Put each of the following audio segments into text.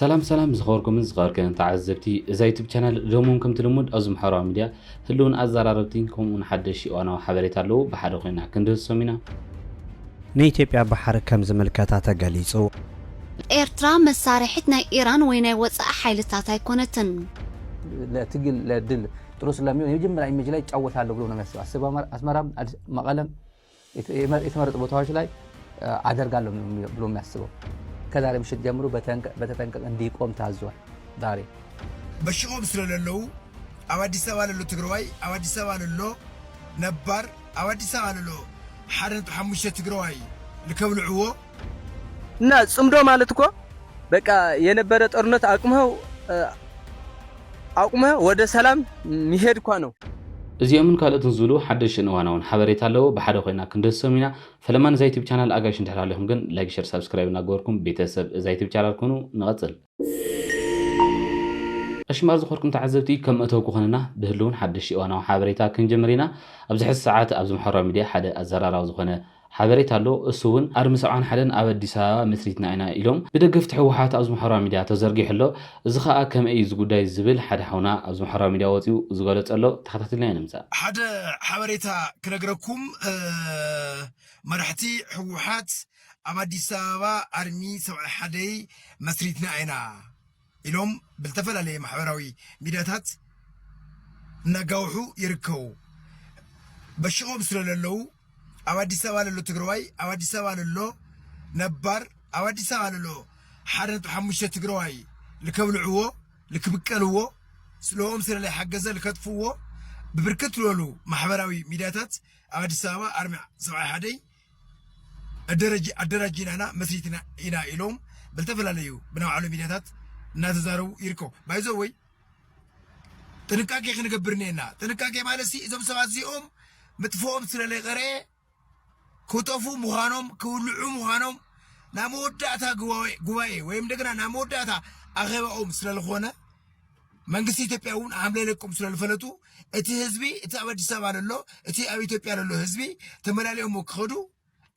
سلام زخوركم زغاركن تعذبتي إذا يوتيوب channel دومون كم تلمود أزم حرام ميديا هلون أزراربتين كم ونحدش وأنا وحبريت له بحد خوينا كندوس سمينا نيتيبيا بحر كم زملكاتها قاليصو إيرترا مسارحتنا إيران وين وصع حيلتها يكونتن لا تقل لا دل تروس لاميون يجمع أي مجلة يتعوث على لقلونا مسوا السبب أسمرام مقالم يتمرد بوتهاش لاي عذر قالوا بلوم يحسبوا كذا مش الجمرو بتتنك عندي قوم تعزوا داري بشقوم سلالو أودي سوال اللو تجروي أودي سوال اللو نبار أودي سوال اللو حرنت حمشة تجروي لكون عوو ناس سمدو مالتكو بقى ينبرت أرنت أقومها وده سلام ميهد كانوا إذا من كلا تنزلوا حدش نوانا ونحبريت له بحد خوينا كندوس سمينا فلما نزاي يوتيوب channel أجاش نتحرق لهم جن لايك شير سبسكرايب نقولكم بيتسب إذا يوتيوب channel كونوا نغتل أشمار زخوركم تعذبتي كم أتوقع خننا بهلون حدش وانا وحبريتها كنجمرينا أبزح الساعات أبزم حرام ميديا حدا الزرارة وزخنا حبريت له السون أرمس عن حدا أبد ساعة مثلتنا أنا إلهم بدقفت حوحات أزم حرام ميديا تزرقي حلو زخاء كم أي زجوداي الزبل حدا حونا أزم حرام ميديا واتيو زغالت له تحت لنا نمسا حدا حبريتها كنقرأكم مرحتي حوحات أبد ساعة أرمي سبع حدي مثلتنا أنا إلهم بالتفل عليه محوراوي ميدياتات نقاوحو يركو بشغو بسلو للو أودي سوال اللو تجروي أودي سوال اللو نبار أودي سوال اللو حرنت حمشة تجروي لكون عوو لكبكلوو سلوهم سر اللي حجزه لكتفوه ببركة لولو محوراوي ميدياتات أودي سوا أرمع سبع حدي الدرجين أنا مسيتنا إلى إلهم بالتفل عليه بنوع على ميدياتات ناتزارو يركو بايزوي تنكاكي خنقبرنينا تنكاكي مالسي إذا بسوات زيهم متفوهم سر اللي غري كتفو مهانم كولعو مهانم ناموداتا قواي ويم دقنا ناموداتا أغيبهم سر الخونة منقسي تبعون عاملة لكم سر الفلتو اتي هزبي اتي أبدي سابان اللو اتي أبي تبعان اللو هزبي تملاليهم مكخدو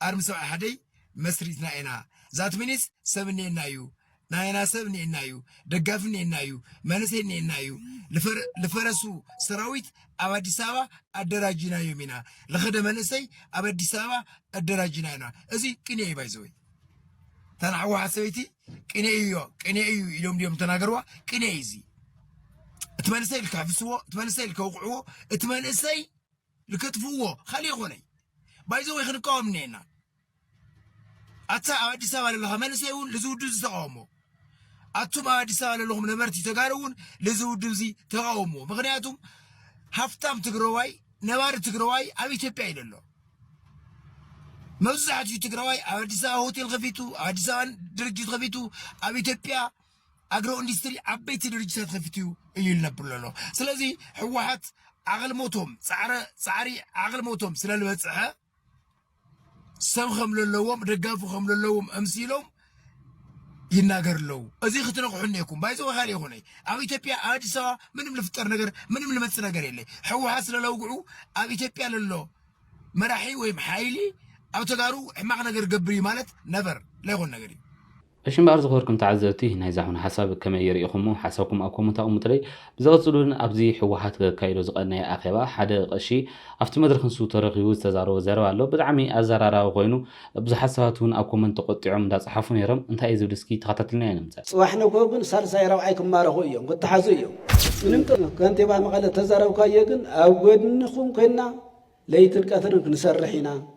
أرمسوا أحدي مسريتنا إنا ذات منيس سبني نايو ناينا سبني نايو دقافني نايو منسيني نايو لفرسو سراويت أبدي سابا الدراجينا يومينا لخدم منسي أبدي سابا الدراجينا ينا أزي كني أي بايزوي تنعوا حسويتي كني أيو يوم ديوم تناقروا كني أيزي اتمنسي الكعفسوه اتمنسي الكوقعوه اتمنسي الكتفوه خلي يخوني بايزوي خنقاوم منينا أتا أبدي سابا للغا منسيون لزودو زتقاومو أتوم أبدي سابا للغم نمرتي تقارون لزودو زي تقاومو مغنياتهم هفتام تقرواي نوار تقرواي أبي تبعي لله موزعات تقرواي أبدي سابا هوتيل غفيتو أبدي سابا درجة غفيتو أبي تبعي أجرو إندستري أبيت درجة غفيتو يلنا بلله سلازي حوحات عقل موتهم سعري عقل موتهم سلال وصحة سم خمل اللوم رجافو خمل اللوم أمسيلهم يناقر لو أزي ختنق حنيكم بايزو خالي هوني أبي تبيا أدي سوا منهم لفتر نجر منهم لمتس نجر اللي حوحات لو وقعوا أبي تبيا لله مراحي ويم حايلي أو تجارو ما نجر قبري مالت نفر لا يغون نجري أشم بعرض غوركم تعزبتي هنا يزحون حساب كما يريخمو حسابكم أكم تأم تري بزغطلون أبزي حوحات كايلو زقنا يا أخيبا حدا قشي أفتي مدرخن سو ترغيو تزارو زارو علو بدعمي أزرارا وغينو بزحساتون أكم من تقطعهم دا صحفون يرم انت أيزو دسكي تخططلنا ينمزا صواحنا كوغن سالساي رواعيكم مارخو إيوم قد تحازو إيوم منمتر كانت يبقى مقالة تزارو كايقن أودنخم كنا ليت الكثر نسرحينا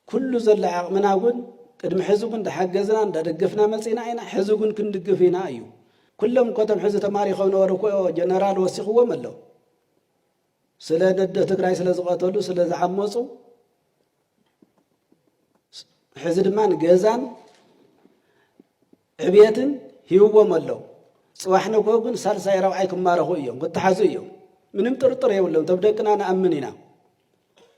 كل زل عقمنا قن قدم حزبن دحجزنا ددقفنا ملصينا عينا حزبن كندقفينا ايو كلهم كتم حزب تماري خون وركو جنرال وسخوا ملو سلا ند تግራይ ስለ ዝቀተሉ ስለ ዝዓመጹ حزب ማን ገዛን ዕብየትን ሂውዎም አለው ጽዋሕነ ኮግን ሳልሳይ ረብዓይኩም ማረኹ እዮም ወተሓዙ እዮም ምንም ጥርጥር የብሎም ተብደቅና ነአምንና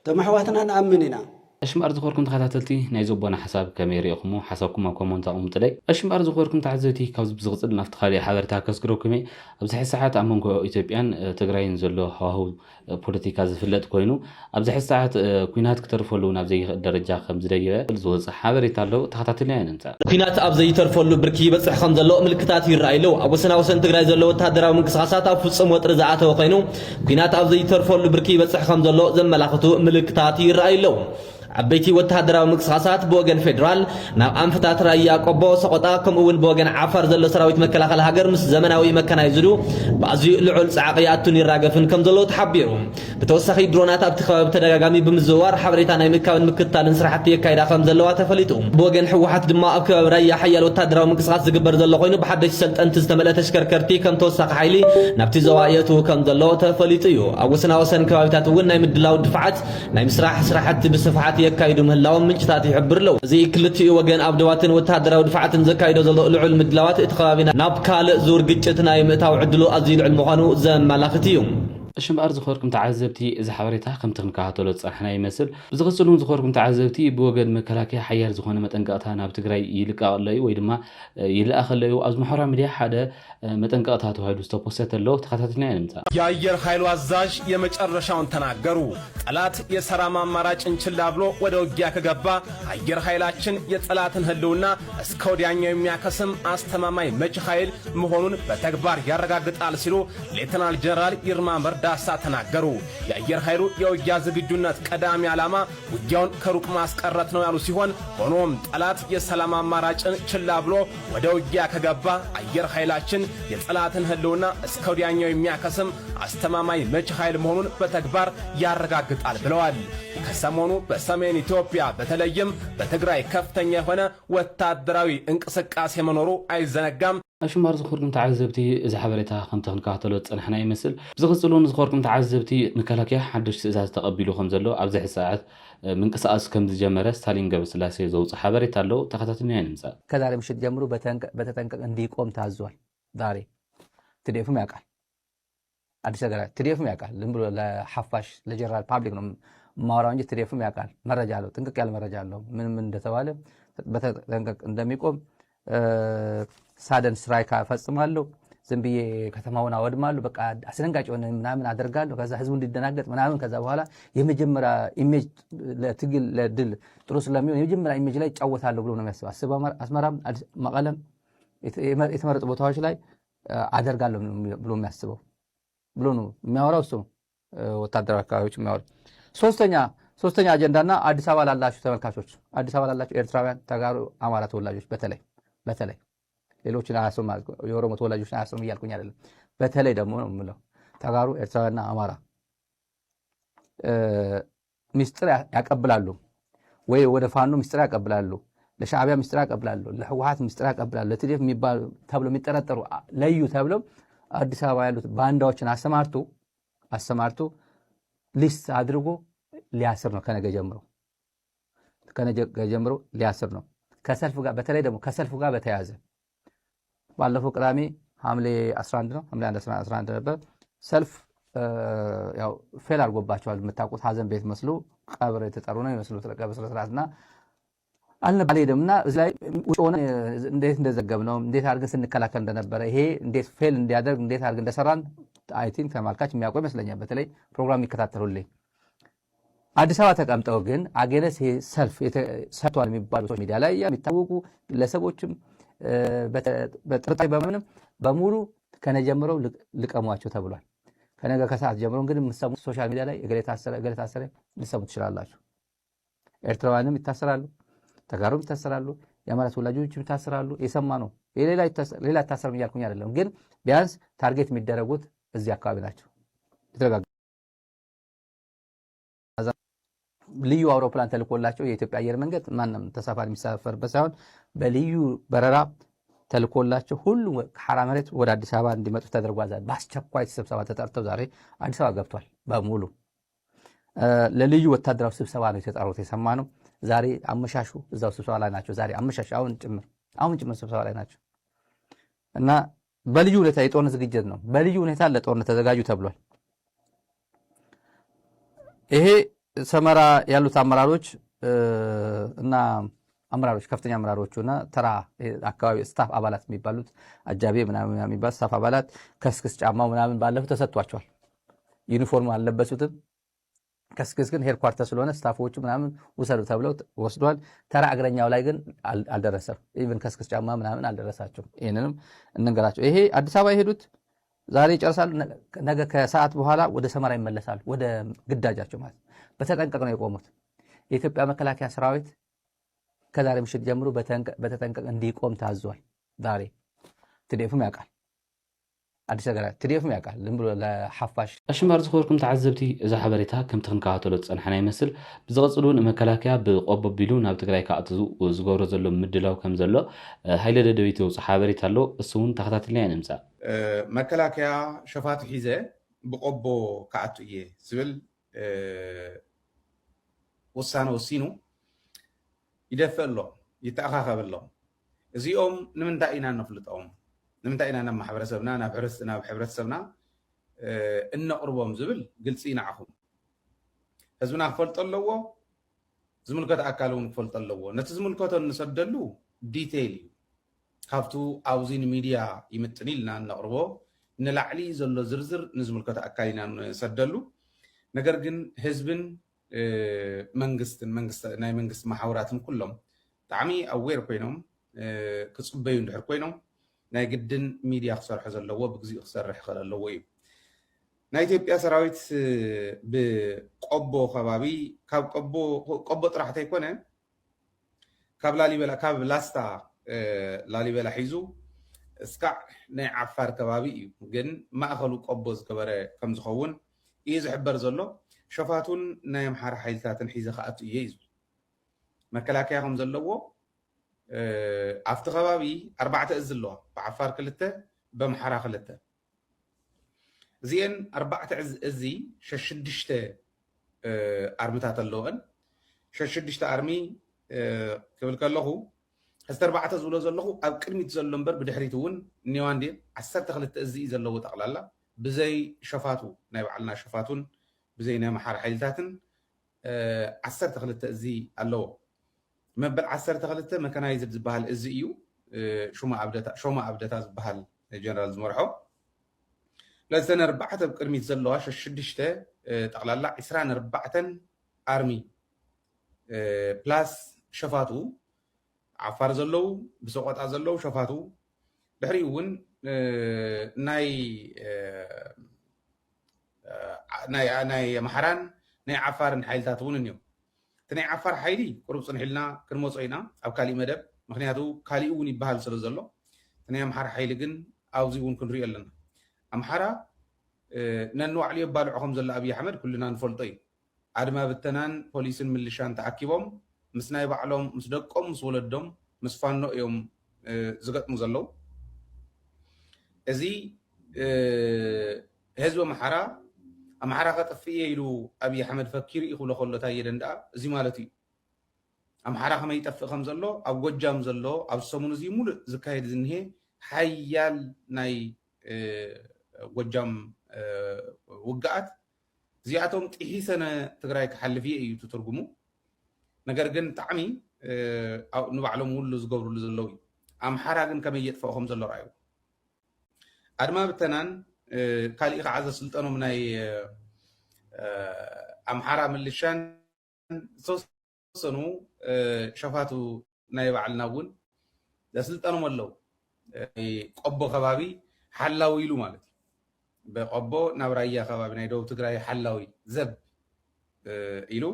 ተማሕዋትና ነአምንና أشمار زخوركم تخاتلتي نايزو بنا حساب كاميري أخمو حسابكم ما كومنت أم تلاقي أشمار زخوركم تعزتي كوز بزغزل نفتخالي حضرتها كسكروكمي أبزح ساعات أمونكو إثيوبيان تجرين زلو هو بوليتيكا زفلت كوينو أبزح ساعات كوينات كترفولو نبزي درجة خمس دقيقة زوز حابري تالو تخاتلتي أنت كوينات أبزي ترفولو بركي بس خمس زلو ملكتات يرعيلو أبو سنة وسنة تجرين زلو تهدرا من قصاصات أو فصم وترزعاته وقينو كوينات أبزي ترفولو بركي بس خمس زلو زم ملاخته ملكتات يرعيلو عبيتي وتهدراو مقصاصات بوغن فيدرال ناب انفتات رايا قبو سقطا كم اون بوغن عفر زلو سراويت مكلاخل هاجر مس زمناوي مكنايزدو بعضي لعل صعقياتن يراغفن كم زلو تحبيرو بتوسخي درونات ابتخاب تدغاغامي بمزوار حبريتا ناي مكاون مكتالن سرحتي يكايدا خم زلوا تفليتو بوغن حوحات دما اكبر رايا حيال وتهدراو مقصاص زغبر زلو خوينو بحدش سلطن تستمله تشكركرتي كم توسخ حيلي نابتي زوايتو كم زلو تفليتيو اوسنا وسن كبابتات ون ناي مدلاو دفعات ناي مسراح سراحت بصفحات يكايدو مهلاو منجتات يحبر لو زي كلتي وغن ابدواتن وتهدراو دفعاتن زكايدو زلو لعل مدلاوات اتخابينا ناب كال زور قچتنا يمتاو عدلو ازيل المخانو زم ملاختيوم أشم أرز خوركم تعذبتي إذا حواريتها كم تنكهاتلو تصحنا يمثل بزغسلون زخوركم تعذبتي بوجد مكلاكي حيار زخونه متنقاتها ناب تجري يلقى الله ويدما يلقى خليه أزم حرام ليه حدا متنقاتها هايدو ستوبوسات اللو تخاتتنا نمتا يا ير خيلو عزاج የመጨረሻውን ተናገሩ ጠላት የሰራማ አማራጭ እንችላብሎ ወደ ውጊያ ከገባ አየር ኃይላችን የጠላትን ህልውና እስከ ወዲያኛው የሚያከስም አስተማማኝ መጭ ኃይል መሆኑን በተግባር ያረጋግጣል ሲሉ ሌተናል ጀነራል ይርማ መርዳሳ ተናገሩ። የአየር ኃይሉ የውጊያ ዝግጁነት ቀዳሚ ዓላማ ውጊያውን ከሩቅ ማስቀረት ነው ያሉ ሲሆን ሆኖም ጠላት የሰላም አማራጭን ችላብሎ ወደ ውጊያ ከገባ አየር ኃይላችን የጠላትን ህልውና እስከ ወዲያኛው የሚያከስም አስተማማኝ መጭ ኃይል መሆኑን በተግባር ያረጋግጣል ብለዋል። ከሰሞኑ በሰሜን ኢትዮጵያ በተለይም በትግራይ ከፍተኛ የሆነ ወታደራዊ እንቅስቃሴ መኖሩ አይዘነጋም። أشمار زخوركم تعذبتي إذا حبريتها خم تنكهاتلو تصنحنا يمثل بزغسلون زخوركم تعذبتي مكلاكيا حدش إذا تقبلوا خمزلو أبزح الساعات من قصاص كم تجمرة ستالين قبل سلاسي زوج حبريتالو تخاتتني نمسا كذا مش تجمروا بتتنك عندي قوم تعزول داري تديفهم ياكل አዲስ ነገር ትሪፍም ያውቃል ዝም ብሎ ለሐፋሽ ለጀነራል ፓብሊክ ነው ማወራው እንጂ ትሪፍም ያውቃል መረጃ አለው ጥንቅቅ ያለ መረጃ አለው ምን እንደተባለ በተጠንቀቅ እንደሚቆም ሳደን ስትራይክ ፈጽማለሁ ዝም ብዬ ከተማውን አወድማለሁ በቃ አስደንጋጭ ሆነ ምናምን አደርጋለሁ ከዛ ህዝቡ እንዲደናገጥ ምናምን ከዛ በኋላ የመጀመሪያ ኢሜጅ ለትግል ለድል ጥሩ ስለሚሆን የመጀመሪያ ኢሜጅ ላይ ጫወታለሁ ብሎ ነው የሚያስበው አስመራም መቀለም የተመረጡ ቦታዎች ላይ አደርጋለሁ ብሎ የሚያስበው ብሎ ነው የሚያወራው እሱ ወታደራዊ አካባቢዎች የሚያወራው ሶስተኛ አጀንዳና አዲስ አበባ ላላችሁ ተመልካቾች አዲስ አበባ ላላችሁ ኤርትራውያን ተጋሩ አማራ ተወላጆች በተለይ ሌሎችን አያሰሙ የኦሮሞ ተወላጆች አያሰሙ ይያልኩኝ አይደለም በተለይ ደግሞ ነው የምለው ተጋሩ ኤርትራውያንና አማራ ሚስጥር ያቀብላሉ ወይ ወደ ፋኖ ሚስጥር ያቀብላሉ ለሻዕቢያ ሚስጥር ያቀብላሉ ለህወሓት ሚስጥር ያቀብላሉ ለትዲፍ የሚባሉ ተብሎ የሚጠረጠሩ ለዩ ተብሎ አዲስ አበባ ያሉት ባንዳዎችን አሰማርቶ ሊስት አድርጎ ሊያስር ነው ከነገ ጀምሮ ሊያስር ነው ከሰልፍ ጋር በተለይ ደግሞ ከሰልፍ ጋር በተያያዘ ባለፈው ቅዳሜ ሐምሌ 11 ነው ሐምሌ 11 ነበር ሰልፍ ያው ፌል አድርጎባቸዋል የምታውቁት ሀዘን ቤት መስሎ ቀብር የተጠሩ ነው ይመስሉ ተቀበስ ስለስራትና አልነበረምና እዚህ ላይ ሆነ እንዴት እንደዘገብነው እንዴት አድርገን ስንከላከል እንደነበረ ይሄ እንዴት ፌል እንዲያደርግ እንዴት አድርገን እንደሰራን አይ ቲንክ ተማልካች የሚያውቀው ይመስለኛል በተለይ ፕሮግራም ይከታተሉልኝ አዲስ አበባ ተቀምጠው ግን አገለስ ሰልፍ ሰጥቷል የሚባሉ ሚዲያ ላይ የሚታወቁ ለሰቦችም በጥርጣሬ በሙሉ ከነጀምረው ልቀሟቸው ተብሏል ከነገ ከሰዓት ጀምሮ እንግዲህ የምትሰሙ ሶሻል ሚዲያ ላይ እገሌ ታሰረ ልትሰሙ ትችላላችሁ ኤርትራውያንም ይታሰራሉ ተጋሩም ይታሰራሉ የአማራ ተወላጆችም ይታሰራሉ የሰማ ነው ሌላ ይታሰርም እያልኩኝ አይደለም ግን ቢያንስ ታርጌት የሚደረጉት እዚህ አካባቢ ናቸው ልዩ አውሮፕላን ተልኮላቸው የኢትዮጵያ አየር መንገድ ማንንም ተሳፋሪ የሚሳፈርበት ሳይሆን በልዩ በረራ ተልኮላቸው ሁሉ ሐራ መሬት ወደ አዲስ አበባ እንዲመጡ ተደርጓል በአስቸኳይ ስብሰባ ተጠርተው ዛሬ አዲስ አበባ ገብቷል በሙሉ ለልዩ ወታደራዊ ስብሰባ ነው የተጠሩት የሰማ ነው ዛሬ አመሻሹ እዛው ስብሰባ ላይ ናቸው ዛሬ አመሻሽ አሁን ጭምር ስብሰባ ላይ ናቸው እና በልዩ ሁኔታ የጦርነት ዝግጅት ነው በልዩ ሁኔታ ለጦርነት ተዘጋጁ ተብሏል ይሄ ሰመራ ያሉት አመራሮች እና አመራሮች ከፍተኛ አመራሮቹና ተራ አካባቢ ስታፍ አባላት የሚባሉት አጃቢ ምናምን የሚባል ስታፍ አባላት ከስክስ ጫማው ምናምን ባለፈው ተሰጥቷቸዋል። ዩኒፎርም አልለበሱትም። ከስክስ ግን ሄድኳርተር ስለሆነ ስታፎቹ ምናምን ውሰዱ ተብለው ወስዷል። ተራ እግረኛው ላይ ግን አልደረሰም። ኢቭን ከስክስ ጫማ ምናምን አልደረሳቸውም። ይሄንንም እንንገራቸው። ይሄ አዲስ አበባ የሄዱት ዛሬ ይጨርሳሉ። ነገ ከሰዓት በኋላ ወደ ሰመራ ይመለሳሉ። ወደ ግዳጃቸው ማለት በተጠንቀቅ ነው የቆሙት። የኢትዮጵያ መከላከያ ሰራዊት ከዛሬ ምሽት ጀምሮ በተጠንቀቅ እንዲቆም ታዟል። ዛሬ ትዴፍም ያውቃል። አዲስ ነገር ትዴፍም ያውቃል። ዝም ብሎ ለሐፋሽ أشمار زخوركم تعذبتي إذا حبريتها كم تخنكاتلو تصنحنا يمثل بزغصلون مكلاكيا بقبب بيلون هاب تግራይ ካአትዙ ዝገብሮ ዘሎ ምድላው ከም ዘሎ ሃይለ ደደቢቱ صحابريت አሎ እሱን ተኸታትልና ያንምሳ መከላከያ ሸፋት ሒዘ ብቆቦ ካአቱ እየ ዝብል ውሳነ ወሲኑ ይደፍእ ኣሎ ይተኣኻኸብ ኣሎ እዚኦም ንምንታይ ኢና ነፍልጦም ንምንታይ ኢና ናብ ማሕበረሰብና ናብ ሕብረተሰብና እነቕርቦም ዝብል ግልፂ ንዓኹም ህዝብና ክፈልጦ ኣለዎ ዝምልከት ኣካል እውን ክፈልጦ ኣለዎ ነቲ ዝምልከቶ እንሰደሉ ዲቴይል እዩ ካብቱ ኣብዚ ሚድያ ይምጥን ኢልና ነቕርቦ ንላዕሊ ዘሎ ዝርዝር ንዝምልከቶ ኣካል ኢና ንሰደሉ ነገር ግን ህዝብን ናይ መንግስቲ ማሕበራትን ኩሎም ብጣዕሚ ኣዌር ኮይኖም ክፅበዩ እንድሕር ኮይኖም ናይ ግድን ሚድያ ክሰርሑ ዘለዎ ብግዚኡ ክሰርሕ ይኽእል ኣለዎ እዩ ናይ ኢትዮጵያ ሰራዊት ብቆቦ ከባቢ ካብ ቆቦ ጥራሕቲ ኣይኮነ ካብ ላሊበላ ካብ ላስታ ላሊበላ ሒዙ እስካዕ ናይ ዓፋር ከባቢ እዩ ግን ማእኸሉ ቆቦ ዝገበረ ከም ዝኸውን እዩ ዝሕበር ዘሎ ሸፋቱን ናይ ኣምሓራ ሓይልታትን ሒዘ ከኣቱ እየ እዩ መከላከያ ከም ዘለዎ ኣብቲ ከባቢ 4 እዝ ኣለዋ ብዓፋር 2 በምሓራ 2 እዚአን 4 እዚ 6 ኣርምታት ኣለወን 6 ኣርሚ ክብል ከለኹ 4 ዝብሎ ዘለኹ ኣብ ቅድሚት ዘሎ እምበር ብድሕሪት እውን ኒዋንዴ 12 እዚ ዘለዎ ጠቕላላ ብዘይ ሸፋቱ ናይ ባዕልና ሸፋቱን ብዘይ ናይ ኣምሓራ ሓይልታትን 12 እዚ ኣለዎ መበል 12 መካናይዝድ ዝበሃል እዚ እዩ ሾማ ኣብደታ ዝበሃል ጀነራል ዝመርሖ ለዘን 4 ብቅድሚት ዘለዋ 6 ጠቕላላ 24 ኣርሚ ፕላስ ሸፋቱ ዓፋር ዘለው ብሰቆጣ ዘለው ሸፋቱ ድሕሪ እውን ናይ ኣምሓራን ናይ ዓፋርን ሓይልታት እውን እኒዮም እቲ ናይ ዓፋር ሓይሊ ቁሩብ ፅንሒልና ክንመፆ ኢና ኣብ ካሊእ መደብ ምክንያቱ ካሊእ እውን ይበሃል ስለ ዘሎ እቲ ናይ ኣምሓራ ሓይሊ ግን ኣብዚ እውን ክንሪኦ ኣለና ኣምሓራ ነንባዕሉ የባልዖ ከም ዘሎ ኣብዪ ኣሕመድ ኩልና ንፈልጦ እዩ ኣድማ ብተናን ፖሊስን ምልሻን ተኣኪቦም ምስ ናይ ባዕሎም ምስ ደቆም ምስ ወለዶም ምስ ፋኖ እዮም ዝገጥሙ ዘለው እዚ ህዝቢ ኣምሓራ ከጠፍእ ኢሉ ኣብዪ ኣሕመድ ፈኪሩ ይኽብሎ ከሎ ታየ ደንደኣ እዚ ማለት እዩ ኣምሓራ ከመይ ይጠፍእ ከም ዘሎ ኣብ ጎጃም ዘሎ ኣብ ሰሙን እዚ ሙሉእ ዝካየድ ዝኒሄ ሓያል ናይ ጎጃም ውግኣት እዚኣቶም ጥሒሰነ ትግራይ ክሓልፍ እየ እዩ ትርጉሙ ነገር ግን ብጣዕሚ ንባዕሎም ውሉ ዝገብርሉ ዘለው እዩ ኣምሓራ ግን ከመይ የጥፍኦ ከም ዘሎ ረኣዩ ኣድማ ብተናን ካሊእ ከዓ ዘስልጠኖም ናይ ኣምሓራ ምልሻን ዝተወሰኑ ሸፋቱ ናይ ባዕልና እውን ዘስልጠኖም ኣለው ቆቦ ከባቢ ሓላዊ ኢሉ ማለት እዩ ብቆቦ ናብ ራያ ከባቢ ናይ ደቡብ ትግራይ ሓላዊ ዘብ ኢሉ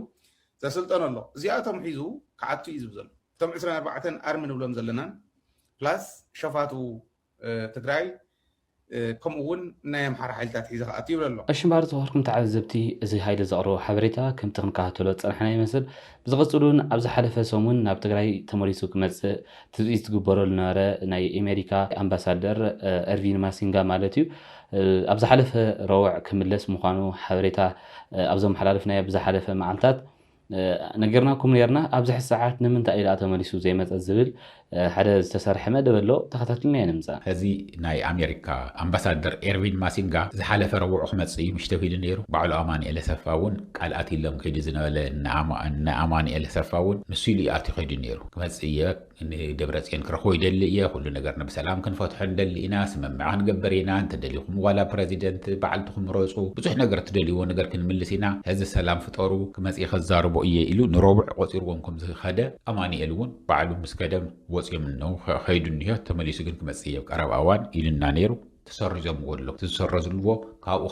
ዘስልጠኖ ኣሎ እዚኣቶም ሒዙ ክዓቱ እዩ ዝብል ዘሎ እቶም 24 ኣርሚ ንብሎም ዘለናን ፕላስ ሸፋቱ ትግራይ ከምኡ እውን ናይ ኣምሓራ ሓይልታት ሒዘ ከኣቱ ይብል ኣሎ ኣሽምባር ዝኸርኩም ተዓዘብቲ እዚ ሃይለ ዘቕርቦ ሓበሬታ ከምቲ ክንከታተሎ ፀንሕና ይመስል ብዝቐፅሉን ኣብ ዝሓለፈ ሰሙን ናብ ትግራይ ተመሊሱ ክመፅእ ትፅኢት ዝግበረሉ ዝነበረ ናይ ኣሜሪካ ኣምባሳደር ኤርቪን ማሲንጋ ማለት እዩ ኣብ ዝሓለፈ ረውዕ ክምለስ ምዃኑ ሓበሬታ ኣብ ዘመሓላለፍናዮ ኣብ ዝሓለፈ መዓልትታት ነገርናኩም ነርና ኣብዚ ሕዚ ሰዓት ንምንታይ ኢላ ተመሊሱ ዘይመፀ ዝብል ሓደ ዝተሰርሐ መደብ ኣሎ ተኸታትልና ንምፃ እዚ ናይ ኣሜሪካ ኣምባሳደር ኤርዊን ማሲንጋ ዝሓለፈ ረቡዕ ክመጽእ ምሽተ ፊሉ ነይሩ ባዕሉ ኣማኒኤል ሰፋ እውን ቃልኣት ኢሎም ከይዲ ዝነበለ ንኣማኒኤል ሰፋ እውን ንሱ ኢሉ ኣቲ ከይዲ ነይሩ ክመጽእ ንደብረጽዮን ክረኽቦ ይደሊ እየ ኩሉ ነገር ብሰላም ክንፈትሖ ንደሊ ኢና ስምምዕ ክንገበር ኢና እንተደሊኹም ዋላ ፕረዚደንት በዓልትኩም ረፁ ብዙሕ ነገር ትደልይዎ ነገር ክንምልስ ኢና ሕዚ ሰላም ፍጠሩ ክመጽእ ከዛርቦ እየ ኢሉ ንረቡዕ ቆፂርዎም ከም ዝኸደ ኣማኒኤል እውን ባዕሉ ምስ ከደም ወፅዮም ነው ከይዱ እንሄ ተመሊሱ ግን ክመጽእ ቀረብ ኣዋን ኢልና ነይሩ ተሰሪዞም ወሎ ተሰረዝልዎ ካብ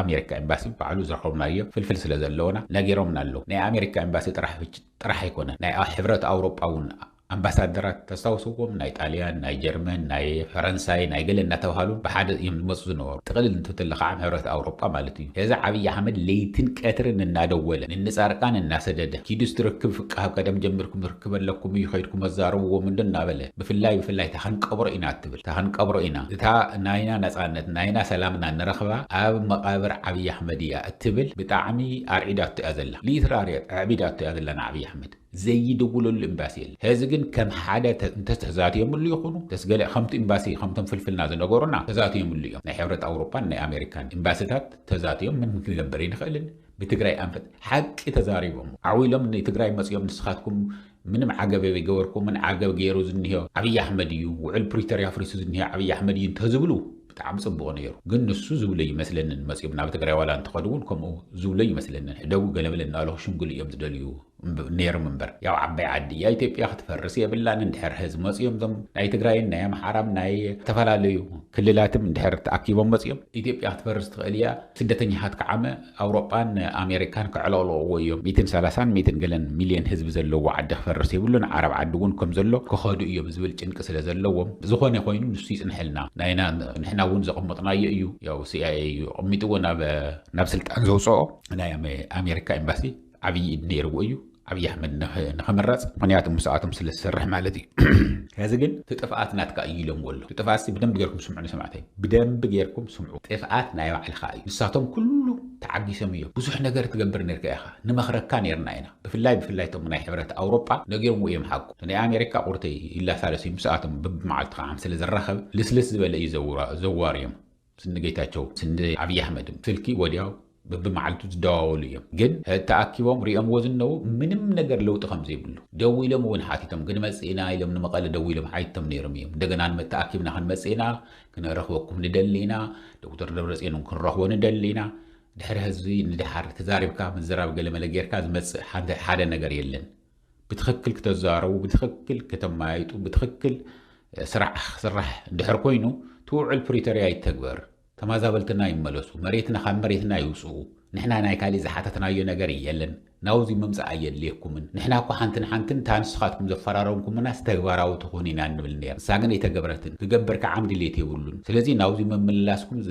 ኣሜሪካ ኤምባሲ ባዕሉ ዝረኸብናዮ ፍልፍል ስለ ዘለውና ነጊሮምና ኣለዉ ናይ ኣሜሪካ ኤምባሲ ጥራሕ ኣይኮነን ናይ ሕብረት ኣውሮጳ እውን ኣምባሳደራት ተስታውስዎም ናይ ጣልያን ናይ ጀርመን ናይ ፈረንሳይ ናይ ገለ እናተባሃሉ ብሓደ እዮም ዝመፁ ዝነበሩ ጥቕልል እንትትለ ከዓ ሕብረት ኣውሮጳ ማለት እዩ እዚ ዓብይ ኣሕመድ ለይትን ቀትርን እናደወለ ንንፃርቃን እናሰደደ ኪዱስ ትርክብ ፍቃብ ቀደም ጀምርኩም ርክብ ኣለኩም እዩ ከይድኩም መዛረብዎ ምንድን እናበለ ብፍላይ ታኸንቀብሮ ኢና እትብል ታኸንቀብሮ ኢና እታ ናይና ነፃነት ናይና ሰላምና ንረኽባ ኣብ መቃብር ዓብይ ኣሕመድ እያ እትብል ብጣዕሚ ኣርዒዳቶ እያ ዘላ ሊትራሪ ኣዕቢዳቶ እያ ዘላ ንዓብይ ኣሕመድ ዘይድውለሉ ኤምባሲ የለ ሕዚ ግን ከም ሓደ እንተተዛትየምሉ ይኹኑ ተስገለ ከምቲ ኤምባሲ ከምቶም ፍልፍልና ዝነገሩና ተዛትየምሉ እዮም ናይ ሕብረት ኣውሮፓን ናይ ኣሜሪካን ኤምባሲታት ተዛትዮም ምን ክንገበር ይንኽእልን ብትግራይ ኣንፈት ሓቂ ተዛሪቦም ዓዊሎም ንትግራይ መፅዮም ንስኻትኩም ምንም ዓገብ ገበርኩም ምን ዓገብ ገይሩ ዝንሄ ዓብይ ኣሕመድ እዩ ውዕል ፕሪቶሪያ ፍሪሱ ዝንሄ ዓብይ ኣሕመድ እዩ እንተዝብሉ ብጣዕሚ ጽቡቕ ነይሩ ግን ንሱ ዝብለ ይመስለንን መፅዮም ናብ ትግራይ ዋላ እንትኸድውን ከምኡ ዝብለ ይመስለንን ደው ገለብለና ኣለኹ ሽምግል እዮም ዝደልዩ ነይሩ ምንበር ያው ዓባይ ዓዲ ያ ኢትዮጵያ ክትፈርስ የብላን እንድሕር ህዝቢ መፅዮም ዞም ናይ ትግራይን ናይ ኣምሓራም ናይ ተፈላለዩ ክልላትም እንድሕር ተኣኪቦም መፅዮም ኢትዮጵያ ክትፈርስ ትኽእል እያ ስደተኛታት ከዓመ ኣውሮጳን ኣሜሪካን ክዕለቕልቕዎ እዮም 130 ገለን ሚልዮን ህዝቢ ዘለዎ ዓዲ ክፈርስ የብሉን ዓረብ ዓዲ እውን ከም ዘሎ ክኸዱ እዮም ዝብል ጭንቂ ስለ ዘለዎም ዝኾነ ኮይኑ ንሱ ይፅንሐልና ናይና ንሕና እውን ዘቐመጥናዮ እዩ ያው ሲአይኤ እዩ ቀሚጥዎ ናብ ስልጣን ዘውፅኦ ናይ ኣሜሪካ ኤምባሲ ዓብይ ነይርዎ እዩ ዓብይ ኣሕመድ ንኸመረፅ ምክንያቱ ምስኣቶም ስለ ዝሰርሕ ማለት እዩ ከዚ ግን ጥፍኣት ናትካ እዩ ኢሎምዎ ኣሎ ጥፍኣት ብደንብ ጌርኩም ስምዑ ንሰማዕተይ ብደንብ ጌርኩም ስምዑ ጥፍኣት ናይ ባዕልካ እዩ ንሳቶም ኩሉ ተዓጊሶም እዮም ብዙሕ ነገር ትገብር ነርካ ኢኻ ንመኽረካ ነርና ኢና ብፍላይ እቶም ናይ ሕብረት ኣውሮጳ ነጊሮምዎ እዮም ሓቁ ናይ ኣሜሪካ ቁርተይ ይላሳለስ እዩ ምስኣቶም ብመዓልቲ ከዓ ስለ ዝራኸብ ልስልስ ዝበለ እዩ ዘዋር እዮም ስንጌታቸው ስን ዓብይ ኣሕመድ ስልኪ ወዲያው በብመዓልቱ ዝደዋወሉ እዮም ግን ተኣኪቦም ሪኦምዎ ዝነበሩ ምንም ነገር ለውጢ ከም ዘይብሉ ደው ኢሎም እውን ሓቲቶም ግን መፅኢና ኢሎም ንመቐለ ደው ኢሎም ሓቲቶም ነይሮም እዮም እንደገና ተኣኪብና ክንመፅኢና ክንረኽበኩም ንደሊ ኢና ዶክተር ደብረጽዮን ክንረኽቦ ንደሊ ኢና ድሕሪ ህዝቢ ንድሓር ተዛሪብካ ምዝራብ ገለ መለ ጌርካ ዝመፅእ ሓደ ነገር የለን ብትኽክል ክትዛረቡ ብትኽክል ከተማያይጡ ብትኽክል ስራሕ ክስራሕ እንድሕር ኮይኑ ትውዕል ፕሪቶሪያ ይተግበር ተማዛበልትና ይመለሱ መሬትና ካብ መሬትና ይውፅኡ ንሕና ናይ ካልእ ዝሓተትናዮ ነገር የለን ናውዚ መምፃእ ኣየድልየኩምን ንሕና እኳ ሓንትን ታንስኻትኩም ዘፈራረምኩምና ዝተግባራዊ ትኾኑ ኢና ንብል ነር ንሳ ግን ኣይተገብረትን ክገብርካ ዓምዲ ድሌት የብሉን ስለዚ ናውዚ መምልላስኩም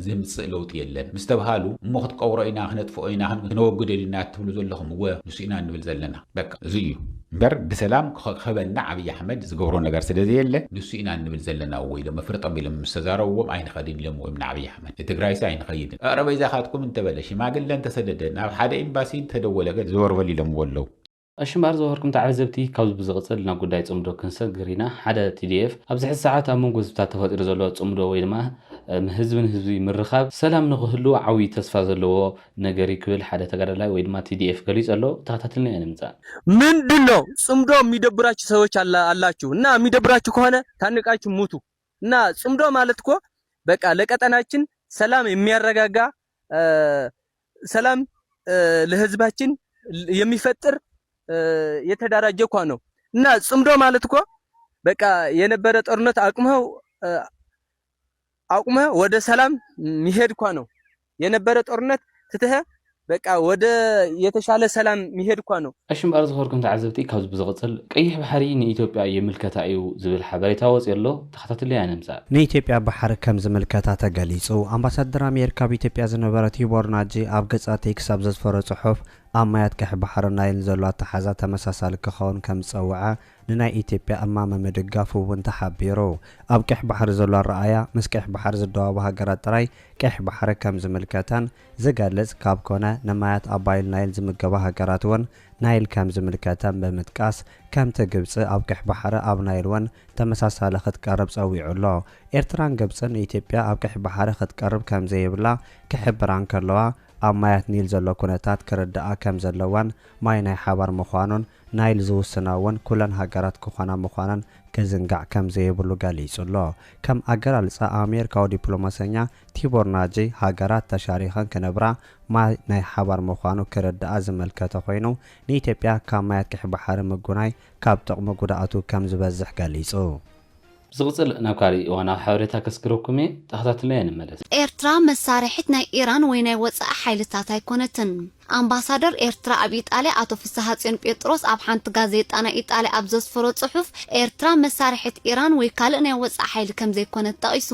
ዝምፅእ ለውጢ የለን ምስ ተባሃሉ እሞ ክትቀብሮ ኢና ክነጥፍኦ ኢና ክነወግደሉ ኢና ትብሉ ዘለኹም እወ ንሱ ኢና ንብል ዘለና በቃ እዚ እዩ እምበር ብሰላም ክኸበልና ዓብይ ኣሕመድ ዝገብሮ ነገር ስለዘየለ ንሱ ኢና ንብል ዘለና እወ ኢሎም መፍርጦም ኢሎም ምስ ተዛረብዎም ኣይንኸድን ኢሎም እዮም ንዓብይ ኣሕመድ ንትግራይሲ ኣይንኸይድን ረበይዛኻትኩም እንተበለ ሽማግለ እንተሰደደ ናብ ሓደ ኤምባሲ እንተደወለ ገ ዘወርበል ኢሎምዎ ኣለዉ أشمار ظهوركم تعزبتي كوز بزغصل نقول صمدو كنسل غرينا حدا تي دي اف ابز حس ساعات امون جوز بتاع تفاضل زلو صمدو ويلما هزبي مرخاب سلام نغهلو عوي تصفى زلو نغري كل حدا تغدلا ويلما تي دي اف غليص الله تاتاتلنا ينمصا ምንድነው ጽምዶ የሚደብራችሁ ሰዎች አላችሁ እና የሚደብራችሁ ከሆነ ታንቃችሁ ሙቱ እና ጽምዶ ማለት እኮ በቃ ለቀጠናችን ሰላም የሚያረጋጋ ሰላም ለህዝባችን የሚፈጥር የተደራጀ እኮ ነው እና ጽምዶ ማለት እኮ በቃ የነበረ ጦርነት አቁመህ ወደ ሰላም ሚሄድ እኮ ነው የነበረ ጦርነት ትተህ በቃ ወደ የተሻለ ሰላም ሚሄድ እኮ ነው أشمار ظهوركم تعزبتي كوز بزغصل قيح بحري نኢትዮጵያ የምልከታዩ ዝብል ሓበሬታ ወፅሎ ተኸታተለ ያነምሳ ንኢትዮጵያ በሐር ከም ዝምልከታ ተገሊጹ አምባሳደር አሜሪካ በኢትዮጵያ ዝነበረት ሂቦርናጂ ኣብ ገጻ ቴክስ ኣብ ዘስፈረ ጽሑፍ ኣማያት ቀሕ ባሕሪ ናይል ዘሎ ኣተሓዛ ተመሳሳሊ ክኸውን ከም ዝፀውዐ ንናይ ኢትዮጵያ እማመ ምድጋፍ እውን ተሓቢሩ ኣብ ቀሕ ባሕሪ ዘሎ ረኣያ ምስ ቀሕ ባሕሪ ዝደዋቡ ሃገራት ጥራይ ቀሕ ባሕሪ ከም ዝምልከተን ዝገልጽ ካብ ኮነ ንማያት ኣባይል ናይል ዝምገባ ሃገራት እውን ናይል ከም ዝምልከተን ብምጥቃስ ከምቲ ግብፂ ኣብ ቀሕ ባሕሪ ኣብ ናይል እውን ተመሳሳሊ ክትቀርብ ፀዊዑ ኣሎ ኤርትራን ግብፅን ኢትዮጵያ ኣብ ቀሕ ባሕሪ ክትቀርብ ከም ዘይብላ ክሕብራን ከለዋ ኣብ ማያት ኒል ዘሎ ኩነታት ክርዳኣ ከም ዘለዋን ማይ ናይ ሓባር ምዃኑን ናይል ዝውስና እውን ኩለን ሃገራት ክኾና ምዃነን ክዝንጋዕ ከም ዘይብሉ ገሊጹ ኣሎ ከም ኣገላልጻ ኣሜሪካዊ ዲፕሎማሰኛ ቲቦር ናጂ ሃገራት ተሻሪኸን ክነብራ ማይ ናይ ሓባር ምዃኑ ክርዳኣ ዝመልከተ ኮይኑ ንኢትዮጵያ ካብ ማያት ቀሕ ባሕሪ ምጉናይ ካብ ጥቕሚ ጉድኣቱ ከም ዝበዝሕ ገሊጹ ዝቕፅል ናብ ካሊእ እዋናዊ ሓበሬታ ከስክረኩም እየ ተኸታትለና ንመለስ ኤርትራ መሳርሒት ናይ ኢራን ወይ ናይ ወፃኢ ሓይልታት ኣይኮነትን ኣምባሳደር ኤርትራ ኣብ ኢጣልያ ኣቶ ፍስሐ ጽዮን ጴጥሮስ ኣብ ሓንቲ ጋዜጣ ናይ ኢጣልያ ኣብ ዘስፈሮ ጽሑፍ ኤርትራ መሳርሒት ኢራን ወይ ካልእ ናይ ወፃኢ ሓይሊ ከም ዘይኮነት ጠቒሱ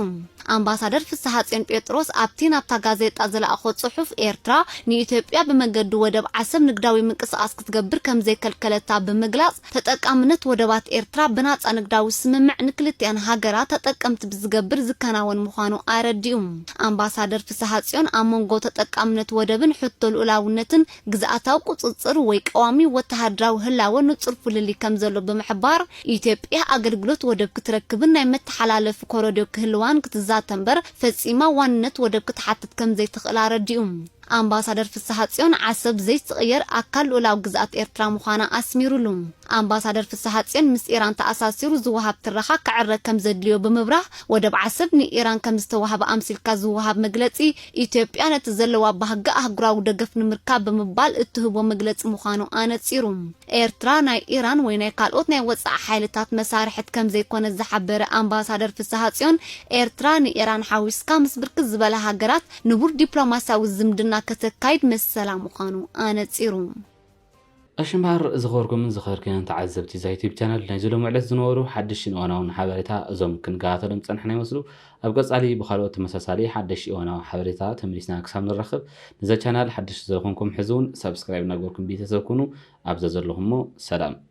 ኣምባሳደር ፍስሐ ጽዮን ጴጥሮስ ኣብቲ ናብታ ጋዜጣ ዝለኣኾ ጽሑፍ ኤርትራ ንኢትዮጵያ ብመገዲ ወደብ ዓሰብ ንግዳዊ ምንቅስቓስ ክትገብር ከም ዘይከልከለታ ብምግላጽ ተጠቃምነት ወደባት ኤርትራ ብናጻ ንግዳዊ ስምምዕ ንክልቲአን ሃገራት ተጠቀምቲ ብዝገብር ዝከናወን ምዃኑ ኣረዲኡ ኣምባሳደር ፍስሐ ጽዮን ኣብ መንጎ ተጠቃምነት ወደብን ሕቶ ልኡላውነትን ግዝኣታዊ ቁፅፅር ወይ ቀዋሚ ወተሃደራዊ ህላወ ንጹር ፍልሊ ከም ዘሎ ብምሕባር ኢትዮጵያ ኣገልግሎት ወደብ ክትረክብን ናይ መተሓላለፊ ኮሪዶር ክህልዋን ክትዛተንበር ፈጺማ ዋንነት ወደብ ክትሓትት ከም ዘይትኽእል ኣረዲኡ ኣምባሳደር ፍስሐ ጽዮን ዓሰብ ዘይትቕየር ኣካል ልኡላዊ ግዝኣት ኤርትራ ምዃና ኣስሚሩሉ ኣምባሳደር ፍስሐ ጽዮን ምስ ኢራን ተኣሳሲሩ ዝወሃብ ትረኻ ክዕረ ከም ዘድልዮ ብምብራህ ወደብ ዓሰብ ንኢራን ከም ዝተዋሃበ ኣምሲልካ ዝወሃብ መግለጺ ኢትዮጵያ ነቲ ዘለዋ ባህጊ ኣህጉራዊ ደገፍ ንምርካብ ብምባል እትህቦ መግለጺ ምዃኑ ኣነጺሩ ኤርትራ ናይ ኢራን ወይ ናይ ካልኦት ናይ ወፃኢ ሓይልታት መሳርሒት ከም ዘይኮነ ዝሓበረ ኣምባሳደር ፍስሐ ጽዮን ኤርትራ ንኢራን ሓዊስካ ምስ ብርክት ዝበለ ሃገራት ንቡር ዲፕሎማስያዊ ዝምድና ከተካይድ መሰላ ምዃኑ ኣነጺሩ أشمار زغوركم من زخير كان تعذبتي زي يوتيوب channel نزلوا معلز زنورو حدش إنه حبرتها أزوم كن قاتل متصنحنا يوصلوا أبقى علي بخلوة مساسالي حدش إنه حبرتها تمريسنا أقسام الرخب نزل channel حدش زغونكم حزون سبسكرايب نقولكم بيتزوكونوا أبزز لهم سلام